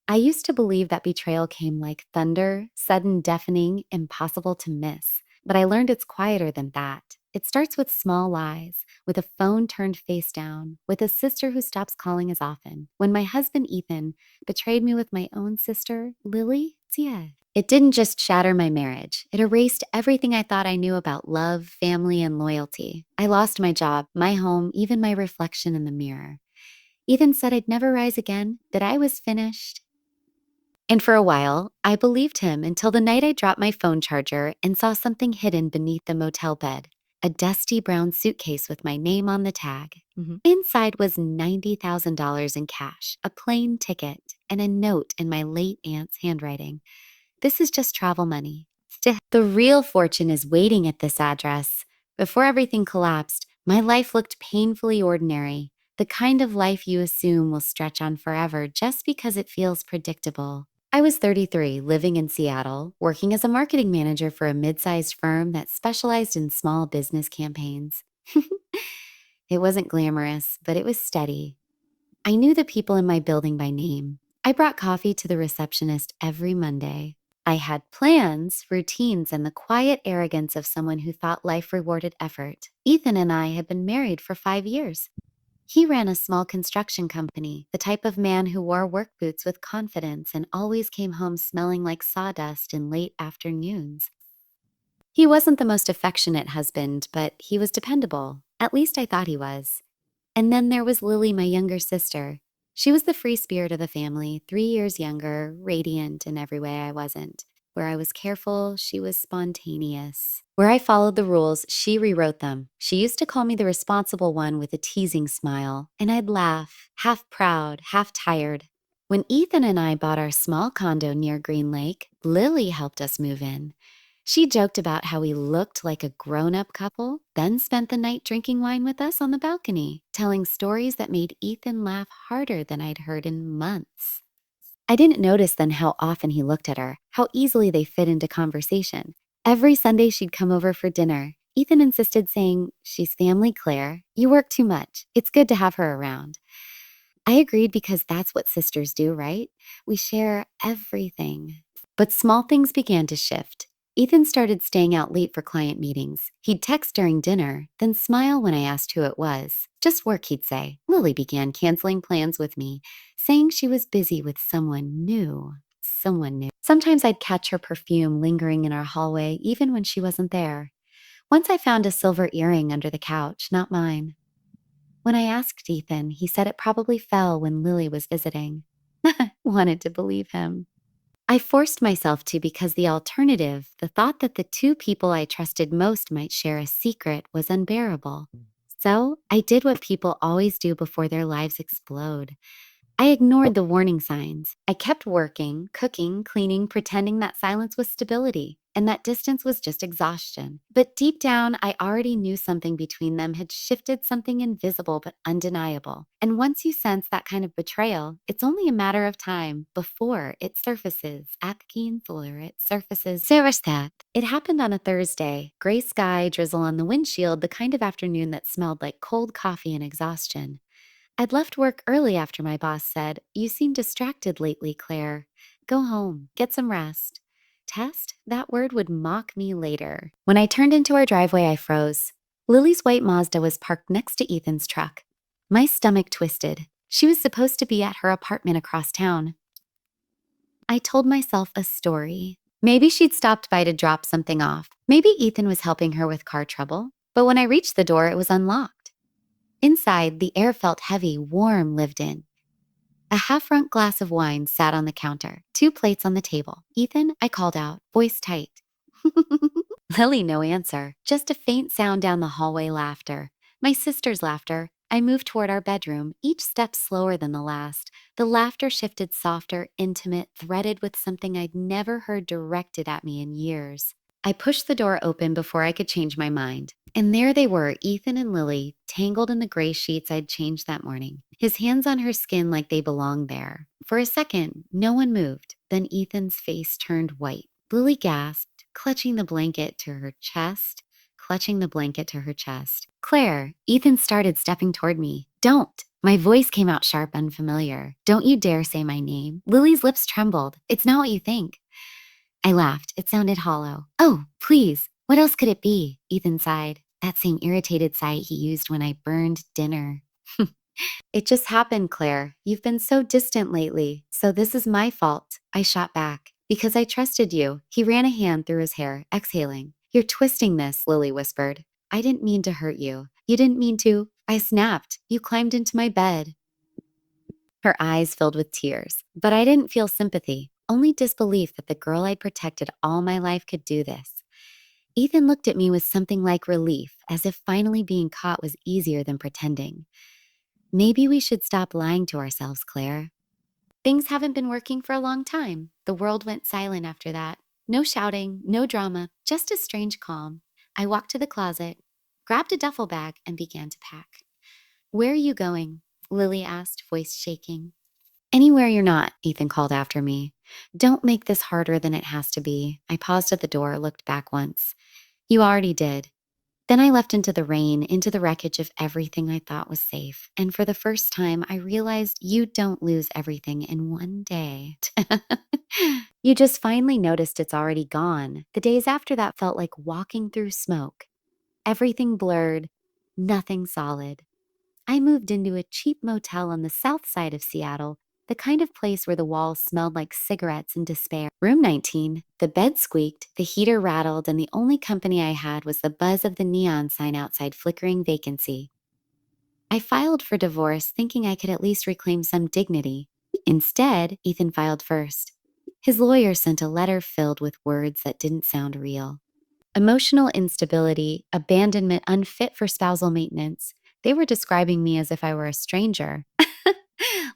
I used to believe that betrayal came like thunder, sudden, deafening, impossible to miss. But I learned it's quieter than that. It starts with small lies, with a phone turned face down, with a sister who stops calling as often. When my husband Ethan betrayed me with my own sister, Lily, yeah. It didn't just shatter my marriage, it erased everything I thought I knew about love, family, and loyalty. I lost my job, my home, even my reflection in the mirror. Ethan said I'd never rise again, that I was finished. And for a while, I believed him until the night I dropped my phone charger and saw something hidden beneath the motel bed, a dusty brown suitcase with my name on the tag. Inside was $90,000 in cash, a plane ticket, and a note in my late aunt's handwriting. This is just travel money. Still, the real fortune is waiting at this address. Before everything collapsed, my life looked painfully ordinary, the kind of life you assume will stretch on forever just because it feels predictable. I was 33, living in Seattle, working as a marketing manager for a mid-sized firm that specialized in small business campaigns. It wasn't glamorous, but it was steady. I knew the people in my building by name. I brought coffee to the receptionist every Monday. I had plans, routines, and the quiet arrogance of someone who thought life rewarded effort. Ethan and I had been married for 5 years. He ran a small construction company, the type of man who wore work boots with confidence and always came home smelling like sawdust in late afternoons. He wasn't the most affectionate husband, but he was dependable. At least I thought he was. And then there was Lily, my younger sister. She was the free spirit of the family, 3 years younger, radiant in every way I wasn't. Where I was careful, she was spontaneous. Where I followed the rules, she rewrote them. She used to call me the responsible one with a teasing smile, and I'd laugh, half proud, half tired. When Ethan and I bought our small condo near Green Lake, Lily helped us move in. She joked about how we looked like a grown-up couple, then spent the night drinking wine with us on the balcony, telling stories that made Ethan laugh harder than I'd heard in months. I didn't notice then how often he looked at her, how easily they fit into conversation. Every Sunday she'd come over for dinner. Ethan insisted, saying, "She's family, Claire. You work too much. It's good to have her around." I agreed because that's what sisters do, right? We share everything. But small things began to shift. Ethan started staying out late for client meetings. He'd text during dinner, then smile when I asked who it was. Just work, he'd say. Lily began canceling plans with me, saying she was busy with someone new. Someone new. Sometimes I'd catch her perfume lingering in our hallway, even when she wasn't there. Once I found a silver earring under the couch, not mine. When I asked Ethan, he said it probably fell when Lily was visiting. Wanted to believe him. I forced myself to because the alternative, the thought that the two people I trusted most might share a secret, was unbearable. So I did what people always do before their lives explode. I ignored the warning signs. I kept working, cooking, cleaning, pretending that silence was stability and that distance was just exhaustion. But deep down, I already knew something between them had shifted, something invisible but undeniable. And once you sense that kind of betrayal, it's only a matter of time before it surfaces. Atkins or it surfaces. Service that. It happened on a Thursday. Gray sky, drizzle on the windshield, the kind of afternoon that smelled like cold coffee and exhaustion. I'd left work early after my boss said, "You seem distracted lately, Claire. Go home, get some rest." Test? That word would mock me later. When I turned into our driveway, I froze. Lily's white Mazda was parked next to Ethan's truck. My stomach twisted. She was supposed to be at her apartment across town. I told myself a story. Maybe she'd stopped by to drop something off. Maybe Ethan was helping her with car trouble. But when I reached the door, it was unlocked. Inside, the air felt heavy, warm, lived in. A half-drunk glass of wine sat on the counter, 2 plates on the table. "Ethan," I called out, voice tight. Lily, no answer, just a faint sound down the hallway laughter. My sister's laughter. I moved toward our bedroom, each step slower than the last. The laughter shifted softer, intimate, threaded with something I'd never heard directed at me in years. I pushed the door open before I could change my mind. And there they were, Ethan and Lily, tangled in the gray sheets I'd changed that morning, his hands on her skin like they belonged there. For a second, no one moved. Then Ethan's face turned white. Lily gasped, clutching the blanket to her chest. "Claire," Ethan started stepping toward me. "Don't." My voice came out sharp, unfamiliar. Don't you dare say my name. Lily's lips trembled. It's not what you think. I laughed. It sounded hollow. Oh, please. What else could it be? Ethan sighed. That same irritated sigh he used when I burned dinner. It just happened, Claire. You've been so distant lately, so this is my fault. I shot back. Because I trusted you. He ran a hand through his hair, exhaling. You're twisting this, Lily whispered. I didn't mean to hurt you. You didn't mean to. I snapped. You climbed into my bed. Her eyes filled with tears. But I didn't feel sympathy, only disbelief that the girl I'd protected all my life could do this. Ethan looked at me with something like relief, as if finally being caught was easier than pretending. Maybe we should stop lying to ourselves, Claire. Things haven't been working for a long time. The world went silent after that. No shouting, no drama, just a strange calm. I walked to the closet, grabbed a duffel bag, and began to pack. Where are you going? Lily asked, voice shaking. Anywhere you're not, Ethan called after me. Don't make this harder than it has to be. I paused at the door, looked back once. You already did. Then I left into the rain, into the wreckage of everything I thought was safe. And for the first time, I realized you don't lose everything in one day. You just finally noticed it's already gone. The days after that felt like walking through smoke. Everything blurred, nothing solid. I moved into a cheap motel on the south side of Seattle, the kind of place where the walls smelled like cigarettes and despair. Room 19, the bed squeaked, the heater rattled, and the only company I had was the buzz of the neon sign outside flickering vacancy. I filed for divorce, thinking I could at least reclaim some dignity. Instead, Ethan filed first. His lawyer sent a letter filled with words that didn't sound real. Emotional instability, abandonment unfit for spousal maintenance. They were describing me as if I were a stranger.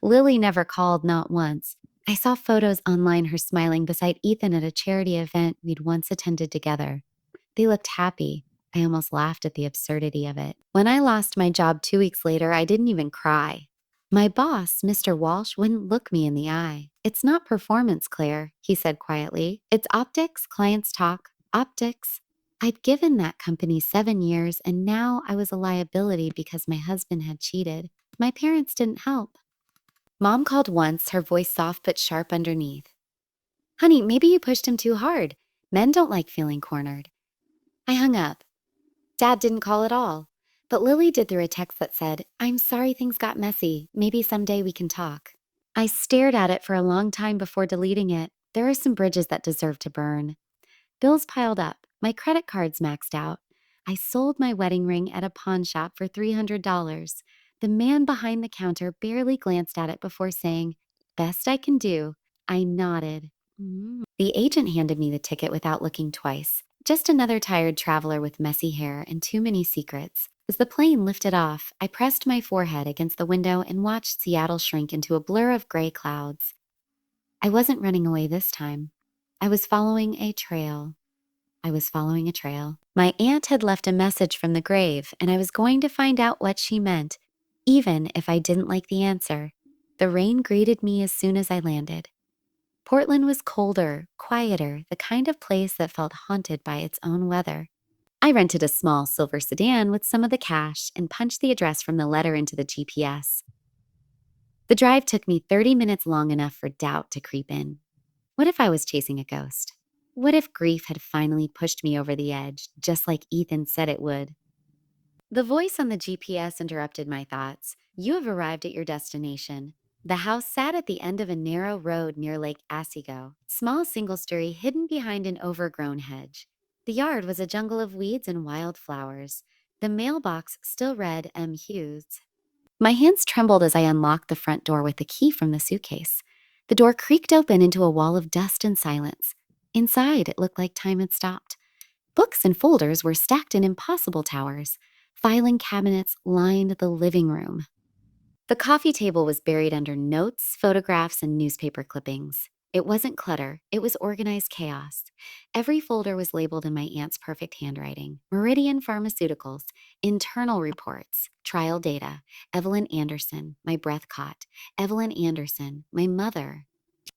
Lily never called, not once. I saw photos online, her smiling beside Ethan at a charity event we'd once attended together. They looked happy. I almost laughed at the absurdity of it. When I lost my job 2 weeks later, I didn't even cry. My boss, Mr. Walsh, wouldn't look me in the eye. It's not performance, Claire, he said quietly. It's optics, clients talk. Optics. I'd given that company 7 years, and now I was a liability because my husband had cheated. My parents didn't help. Mom called once, her voice soft but sharp underneath. Honey, maybe you pushed him too hard. Men don't like feeling cornered. I hung up. Dad didn't call at all. But Lily did through a text that said, I'm sorry things got messy. Maybe someday we can talk. I stared at it for a long time before deleting it. There are some bridges that deserve to burn. Bills piled up. My credit cards maxed out. I sold my wedding ring at a pawn shop for $300. The man behind the counter barely glanced at it before saying, Best I can do. I nodded. The agent handed me the ticket without looking twice. Just another tired traveler with messy hair and too many secrets. As the plane lifted off, I pressed my forehead against the window and watched Seattle shrink into a blur of gray clouds. I wasn't running away this time. I was following a trail. My aunt had left a message from the grave, and I was going to find out what she meant, even if I didn't like the answer. The rain greeted me as soon as I landed. Portland was colder, quieter, the kind of place that felt haunted by its own weather. I rented a small silver sedan with some of the cash and punched the address from the letter into the GPS. The drive took me 30 minutes, long enough for doubt to creep in. What if I was chasing a ghost? What if grief had finally pushed me over the edge, just like Ethan said it would? The voice on the GPS interrupted my thoughts. You have arrived at your destination. The house sat at the end of a narrow road near Lake Asigo, small single-story hidden behind an overgrown hedge. The yard was a jungle of weeds and wild flowers. The mailbox still read M. Hughes. My hands trembled as I unlocked the front door with the key from the suitcase. The door creaked open into a wall of dust and silence. Inside, it looked like time had stopped. Books and folders were stacked in impossible towers. Filing cabinets lined the living room. The coffee table was buried under notes, photographs, and newspaper clippings. It wasn't clutter, it was organized chaos. Every folder was labeled in my aunt's perfect handwriting. Meridian Pharmaceuticals, internal reports, trial data, Evelyn Anderson, my breath caught. Evelyn Anderson, my mother.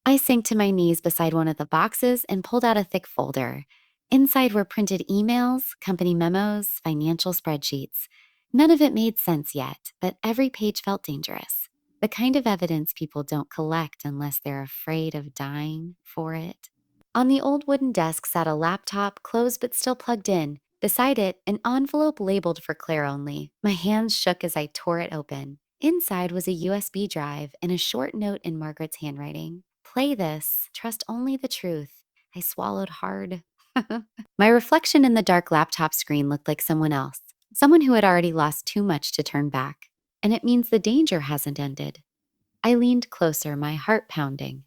I sank to my knees beside one of the boxes and pulled out a thick folder. Inside were printed emails, company memos, financial spreadsheets. None of it made sense yet, but every page felt dangerous. The kind of evidence people don't collect unless they're afraid of dying for it. On the old wooden desk sat a laptop, closed but still plugged in. Beside it, an envelope labeled for Claire only. My hands shook as I tore it open. Inside was a USB drive and a short note in Margaret's handwriting. Play this. Trust only the truth. I swallowed hard. My reflection in the dark laptop screen looked like someone else, someone who had already lost too much to turn back. And it means the danger hasn't ended. I leaned closer, my heart pounding.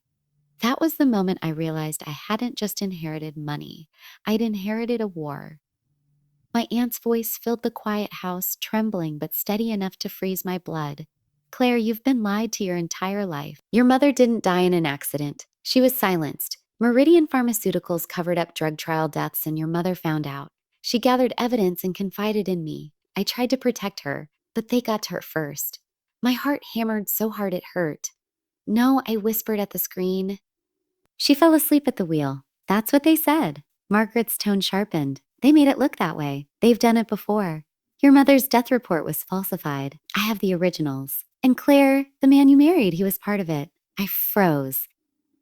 That was the moment I realized I hadn't just inherited money. I'd inherited a war. My aunt's voice filled the quiet house, trembling but steady enough to freeze my blood. Claire, you've been lied to your entire life. Your mother didn't die in an accident. She was silenced. Meridian Pharmaceuticals covered up drug trial deaths, and your mother found out. She gathered evidence and confided in me. I tried to protect her, but they got to her first. My heart hammered so hard it hurt. No, I whispered at the screen. She fell asleep at the wheel. That's what they said. Margaret's tone sharpened. They made it look that way. They've done it before. Your mother's death report was falsified. I have the originals. And Claire, the man you married, he was part of it. I froze.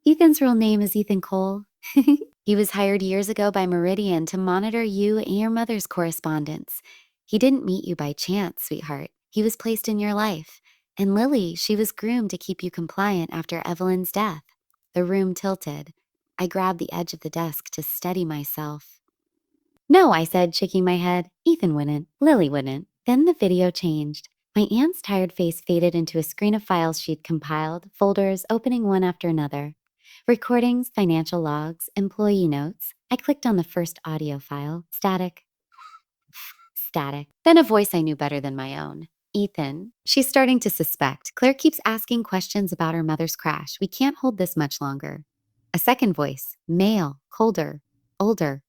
Ethan's real name is Ethan Cole. He was hired years ago by Meridian to monitor you and your mother's correspondence. He didn't meet you by chance, sweetheart. He was placed in your life. And Lily, she was groomed to keep you compliant after Evelyn's death. The room tilted. I grabbed the edge of the desk to steady myself. No, I said, shaking my head. Ethan wouldn't. Lily wouldn't. Then the video changed. My aunt's tired face faded into a screen of files she'd compiled, folders opening one after another. Recordings, financial logs, employee notes. I clicked on the first audio file. Static. Static. Then a voice I knew better than my own. Ethan. She's starting to suspect. Claire keeps asking questions about her mother's crash. We can't hold this much longer. A second voice. Male. Colder. Older.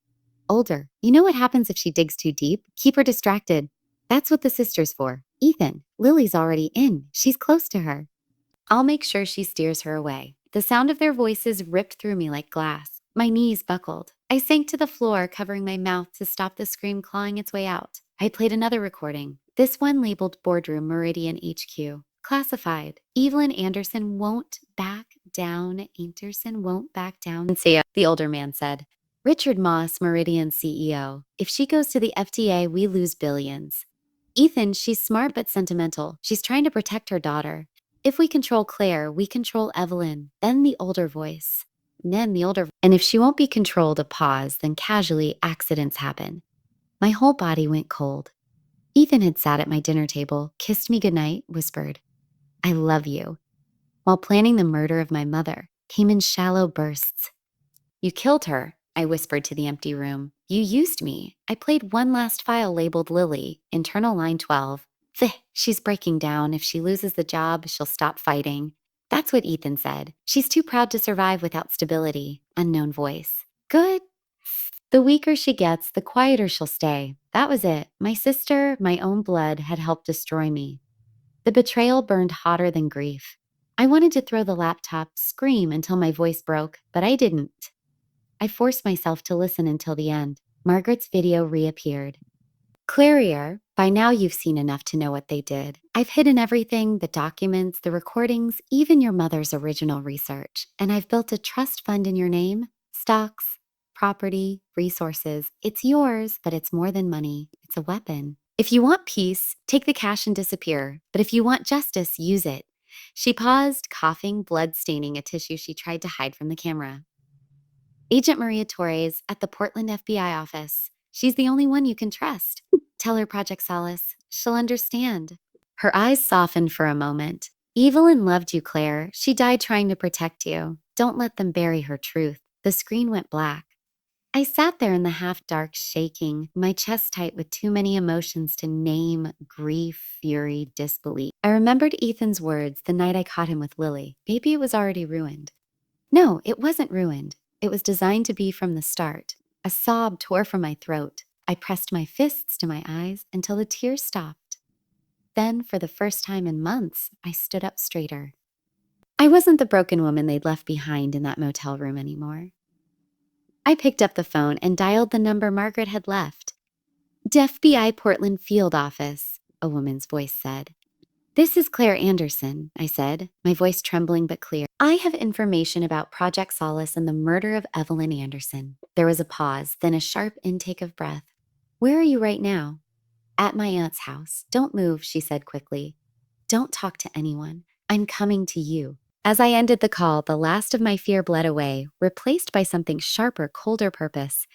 Older. You know what happens if she digs too deep? Keep her distracted. That's what the sister's for. Ethan. Lily's already in. She's close to her. I'll make sure she steers her away. The sound of their voices ripped through me like glass. My knees buckled. I sank to the floor, covering my mouth to stop the scream clawing its way out. I played another recording. This one labeled Boardroom Meridian HQ. Classified. Evelyn Anderson won't back down. Anderson won't back down. See ya, the older man said. Richard Moss, Meridian CEO. If she goes to the FDA, we lose billions. Ethan, she's smart but sentimental. She's trying to protect her daughter. If we control Claire, we control Evelyn. Then the older voice. And if she won't be controlled, a pause, then casually accidents happen. My whole body went cold. Ethan had sat at my dinner table, kissed me goodnight, whispered, I love you, while planning the murder of my mother, came in shallow bursts. You killed her, I whispered to the empty room. You used me. I played one last file labeled Lily, internal line 12. She's breaking down. If she loses the job, she'll stop fighting. That's what Ethan said. She's too proud to survive without stability. Unknown voice. Good. The weaker she gets, the quieter she'll stay. That was it. My sister, my own blood, had helped destroy me. The betrayal burned hotter than grief. I wanted to throw the laptop, scream until my voice broke, but I didn't. I forced myself to listen until the end. Margaret's video reappeared. Clarier, by now you've seen enough to know what they did. I've hidden everything, the documents, the recordings, even your mother's original research. And I've built a trust fund in your name. Stocks, property, resources. It's yours, but it's more than money. It's a weapon. If you want peace, take the cash and disappear. But if you want justice, use it. She paused, coughing, blood staining a tissue she tried to hide from the camera. Agent Maria Torres at the Portland FBI office. She's the only one you can trust. Tell her Project Solace. She'll understand. Her eyes softened for a moment. Evelyn loved you, Claire. She died trying to protect you. Don't let them bury her truth. The screen went black. I sat there in the half-dark, shaking, my chest tight with too many emotions to name: grief, fury, disbelief. I remembered Ethan's words the night I caught him with Lily. Maybe it was already ruined. No, it wasn't ruined. It was designed to be from the start. A sob tore from my throat. I pressed my fists to my eyes until the tears stopped. Then, for the first time in months, I stood up straighter. I wasn't the broken woman they'd left behind in that motel room anymore. I picked up the phone and dialed the number Margaret had left. FBI Portland Field Office. a woman's voice said. This is Claire Anderson, I said, my voice trembling but clear. I have information about Project Solace and the murder of Evelyn Anderson. There was a pause, then a sharp intake of breath. Where are you right now? At my aunt's house. Don't move, she said quickly. Don't talk to anyone. I'm coming to you. As I ended the call, the last of my fear bled away, replaced by something sharper, colder purpose.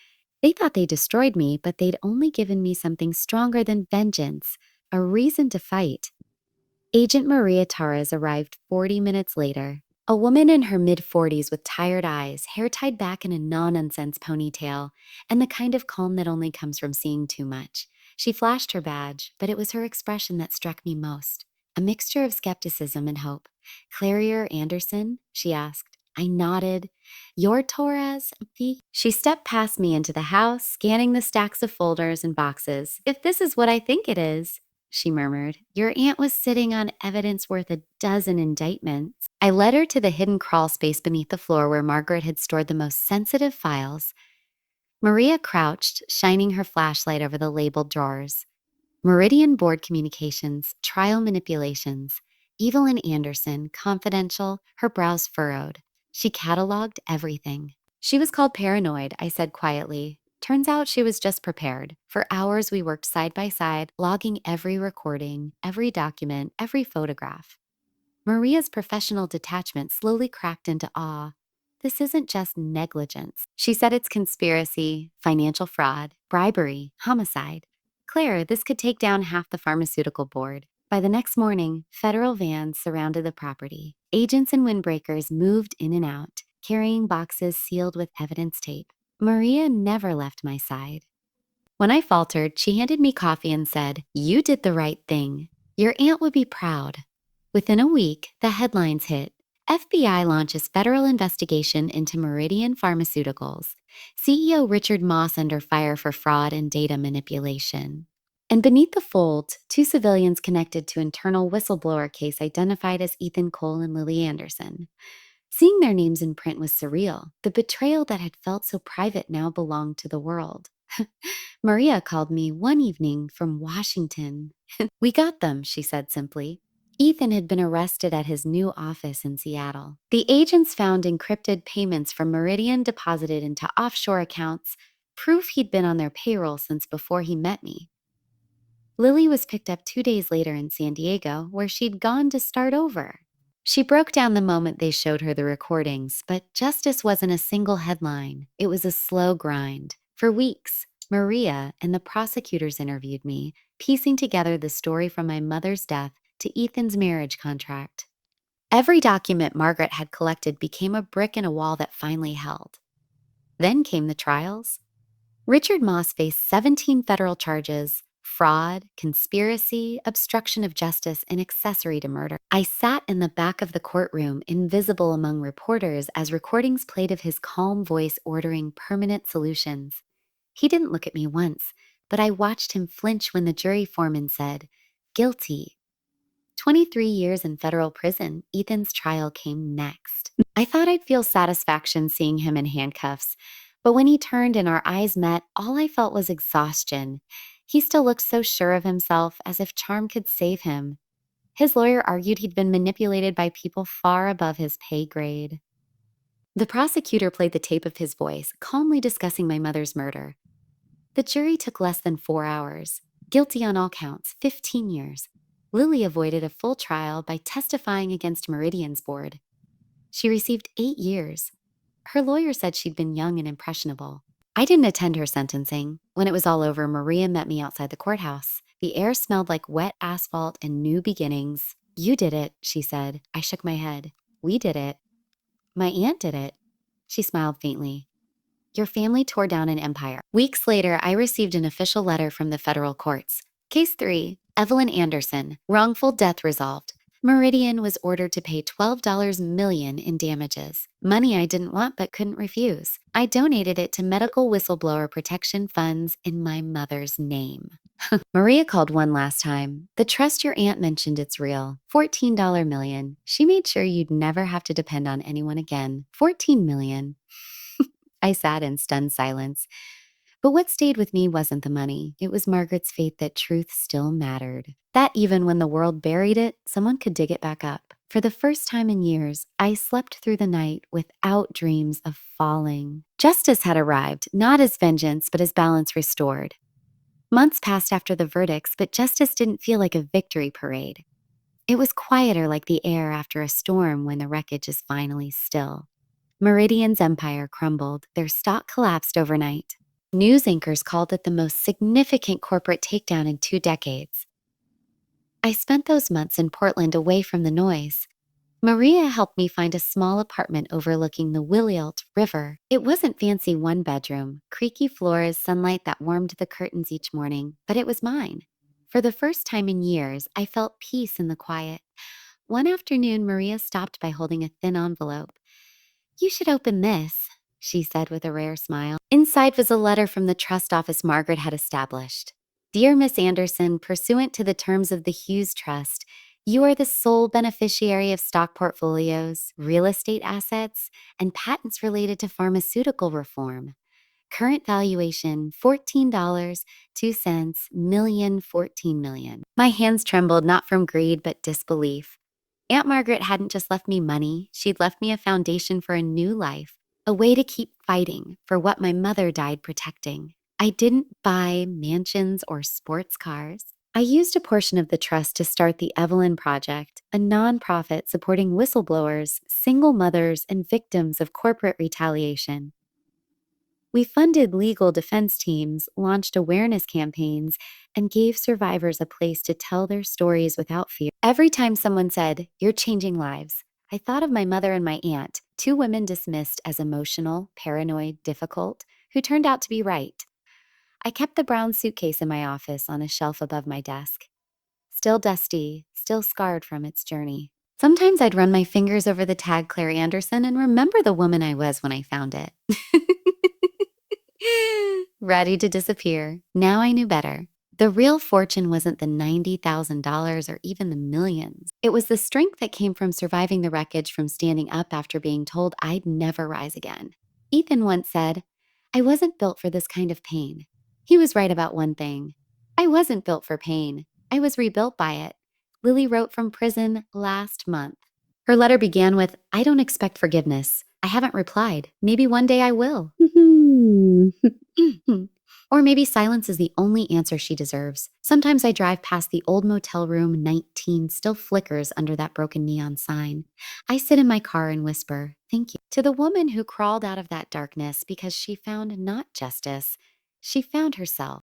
They thought they destroyed me, but they'd only given me something stronger than vengeance, a reason to fight. Agent Maria Torres arrived 40 minutes later. A woman in her mid-40s with tired eyes, hair tied back in a no-nonsense ponytail, and the kind of calm that only comes from seeing too much. She flashed her badge, but it was her expression that struck me most. A mixture of skepticism and hope. Clarier Anderson? She asked. I nodded. You're Torres? She stepped past me into the house, scanning the stacks of folders and boxes. If this is what I think it is, she murmured. Your aunt was sitting on evidence worth a dozen indictments. I led her to the hidden crawl space beneath the floor where Margaret had stored the most sensitive files. Maria crouched, shining her flashlight over the labeled drawers. Meridian Board Communications, Trial Manipulations, Evelyn Anderson, Confidential, her brows furrowed. She cataloged everything. She was called paranoid, I said quietly. Turns out she was just prepared. For hours we worked side by side, logging every recording, every document, every photograph. Maria's professional detachment slowly cracked into awe. This isn't just negligence. She said it's conspiracy, financial fraud, bribery, homicide. Claire, this could take down half the pharmaceutical board. By the next morning, federal vans surrounded the property. Agents and windbreakers moved in and out, carrying boxes sealed with evidence tape. Maria never left my side. When I faltered, she handed me coffee and said, You did the right thing. Your aunt would be proud. Within a week, the headlines hit. FBI launches federal investigation into Meridian Pharmaceuticals. CEO Richard Moss under fire for fraud and data manipulation. And beneath the fold, two civilians connected to internal whistleblower case identified as Ethan Cole and Lily Anderson. Seeing their names in print was surreal. The betrayal that had felt so private now belonged to the world. Maria called me one evening from Washington. We got them, she said simply. Ethan had been arrested at his new office in Seattle. The agents found encrypted payments from Meridian deposited into offshore accounts, proof he'd been on their payroll since before he met me. Lily was picked up 2 days later in San Diego, where she'd gone to start over. She broke down the moment they showed her the recordings, but justice wasn't a single headline. It was a slow grind. For weeks, Maria and the prosecutors interviewed me, piecing together the story from my mother's death to Ethan's marriage contract. Every document Margaret had collected became a brick in a wall that finally held. Then came the trials. Richard Moss faced 17 federal charges: fraud, conspiracy, obstruction of justice, and accessory to murder. I sat in the back of the courtroom, invisible among reporters, as recordings played of his calm voice ordering permanent solutions. He didn't look at me once, but I watched him flinch when the jury foreman said, "Guilty." 23 years in federal prison, Ethan's trial came next. I thought I'd feel satisfaction seeing him in handcuffs, but when he turned and our eyes met, all I felt was exhaustion. He still looked so sure of himself, as if charm could save him. His lawyer argued he'd been manipulated by people far above his pay grade. The prosecutor played the tape of his voice, calmly discussing my mother's murder. The jury took less than 4 hours. Guilty on all counts, 15 years. Lily avoided a full trial by testifying against Meridian's board. She received 8 years. Her lawyer said she'd been young and impressionable. I didn't attend her sentencing. When it was all over, Maria met me outside the courthouse. The air smelled like wet asphalt and new beginnings. You did it, she said. I shook my head. We did it. My aunt did it. She smiled faintly. Your family tore down an empire. Weeks later, I received an official letter from the federal courts. Case 3, Evelyn Anderson, wrongful death resolved. Meridian was ordered to pay $12 million in damages, money I didn't want but couldn't refuse. I donated it to medical whistleblower protection funds in my mother's name. Maria called one last time. The trust your aunt mentioned, it's real. $14 million. She made sure you'd never have to depend on anyone again. $14 million. I sat in stunned silence. But what stayed with me wasn't the money. It was Margaret's faith that truth still mattered. That even when the world buried it, someone could dig it back up. For the first time in years, I slept through the night without dreams of falling. Justice had arrived, not as vengeance, but as balance restored. Months passed after the verdicts, but justice didn't feel like a victory parade. It was quieter, like the air after a storm when the wreckage is finally still. Meridian's empire crumbled, their stock collapsed overnight. News anchors called it the most significant corporate takedown in 2 decades. I spent those months in Portland away from the noise. Maria helped me find a small apartment overlooking the Willielt River. It wasn't fancy one bedroom, creaky floors, sunlight that warmed the curtains each morning, but it was mine. For the first time in years, I felt peace in the quiet. One afternoon, Maria stopped by holding a thin envelope. "You should open this," she said with a rare smile. Inside was a letter from the trust office Margaret had established. "Dear Miss Anderson, pursuant to the terms of the Hughes Trust, you are the sole beneficiary of stock portfolios, real estate assets, and patents related to pharmaceutical reform. Current valuation $14.02 million, 14 million." My hands trembled, not from greed, but disbelief. Aunt Margaret hadn't just left me money, she'd left me a foundation for a new life, a way to keep fighting for what my mother died protecting. I didn't buy mansions or sports cars. I used a portion of the trust to start the Evelyn Project, a nonprofit supporting whistleblowers, single mothers, and victims of corporate retaliation. We funded legal defense teams, launched awareness campaigns, and gave survivors a place to tell their stories without fear. Every time someone said, "You're changing lives," I thought of my mother and my aunt, two women dismissed as emotional, paranoid, difficult, who turned out to be right. I kept the brown suitcase in my office on a shelf above my desk. Still dusty, still scarred from its journey. Sometimes I'd run my fingers over the tag Claire Anderson and remember the woman I was when I found it. Ready to disappear. Now I knew better. The real fortune wasn't the $90,000 or even the millions. It was the strength that came from surviving the wreckage, from standing up after being told I'd never rise again. Ethan once said, "I wasn't built for this kind of pain." He was right about one thing. I wasn't built for pain. I was rebuilt by it. Lily wrote from prison last month. Her letter began with, "I don't expect forgiveness. I haven't replied. Maybe one day I will." Or maybe silence is the only answer she deserves. Sometimes I drive past the old motel room 19 still flickers under that broken neon sign. I sit in my car and whisper, "Thank you," to the woman who crawled out of that darkness because she found not justice, she found herself.